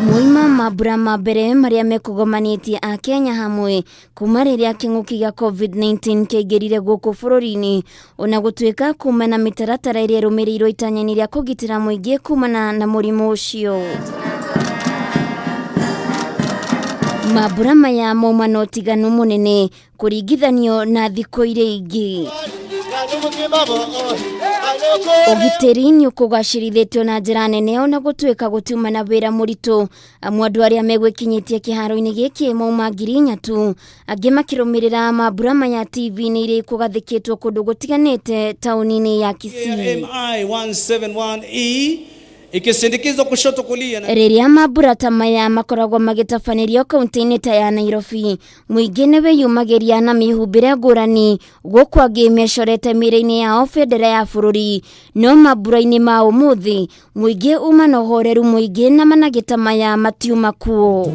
Moima mabura mabere maria mekugomanĩtie a Kenya hamwe kuma rĩrĩa kĩng'ũki gĩa COVID-19 kĩaingĩrire gũkũ bũrũri-inĩ, ona gũtuĩka kuma na mĩtaratara ĩrĩa ĩrũmĩrĩirwo itanya-inĩ rĩa kũgitĩra mũingĩ kumana na mũrimũ ũcio. Mabura maya mauma na ũtiganu mũnene kũringithanio na thikũ iria ingĩ. Ũgitĩri nĩ ũkũgacĩrithĩtio na njĩra nene ona gũtuĩka gũtiuma na wĩra mũritũ. Amwe andũ arĩa megwĩkinyĩtie kĩharo-inĩ gĩkĩ mauma 4,000 tu, angĩ makĩrũmĩrĩra mabura maya TV-inĩ iria ikũgathĩkĩtwo kũndũ gũtiganĩte taũni-inĩ ya Kisii. MI 171E ikisindikizwa kushoto kulia. Rĩrĩa mabura ta maya makoragwo magĩtabanĩrio kaunti-inĩ ta ya Nairobi, mũingĩ nĩwe yumagĩria na mĩhumbĩre ngũrani, gũkũ angĩ mecorete mĩĩrĩ-inĩ yao bendera ya bũrũri. No mabura-inĩ ma ũmũthĩ mũingĩ uma na ũhoreru mũingĩ na managĩ ta maya matiuma kuo.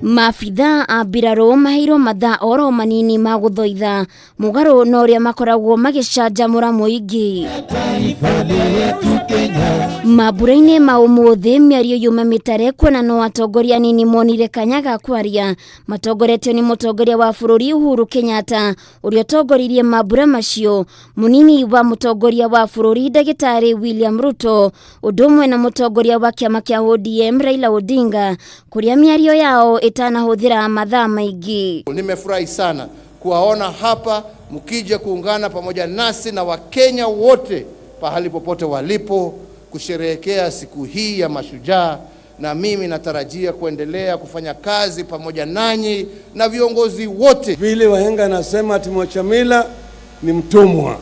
Maabitha a mbirarũ maheirwo mathaa oro manini ma gũthoitha mũgarũ na ũrĩa makoragwo magĩcanjamũra mũingĩ. Mabura-inĩ ma ũmũthĩ mĩario yuma mĩtare kuona no atongoria anini monire kanya ga kwaria, matongoretio nĩ mũtongoria wa bũrũri Uhuru Kenyatta ũrĩa ũtongoririe mabura macio, mũnini wa mũtongoria wa bũrũri Ndagĩtarĩ William Ruto, ũndũ ũmwe na mũtongoria wa kĩama kĩa ODM Raila Odinga, kũrĩa mĩario yao ĩtanahũthĩra mathaa maingĩ. Nimefurahi sana kuwaona hapa mkija kuungana pamoja nasi na Wakenya wote pahali popote walipo kusherehekea siku hii ya mashujaa, na mimi natarajia kuendelea kufanya kazi pamoja nanyi na viongozi wote. Vile wahenga nasema ati mwachamila ni mtumwa.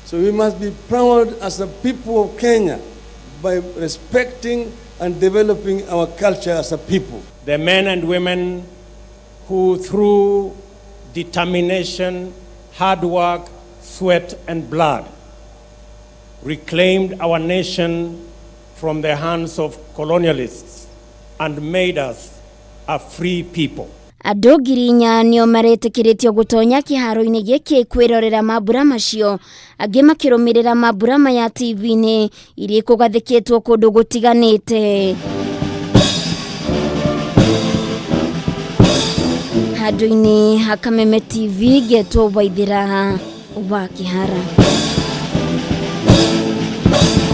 So we must be proud as a people of Kenya by respecting and developing our culture as a people. The men and women who through determination, hard work, sweat and blood reclaimed our nation from the hands of colonialists and made us a free people. Andũ 4,000 nĩo maretĩkĩrĩtio gũtonya kĩharo-inĩ gĩkĩ kwĩrorera mabura macio, angĩ makĩrũmĩrĩra mabura maya TV-inĩ iria ikũgathĩkĩtwo kũndũ gũtiganĩte. Handũ-inĩ ha Kameme TV Getwo Waithĩra wa Kĩhara.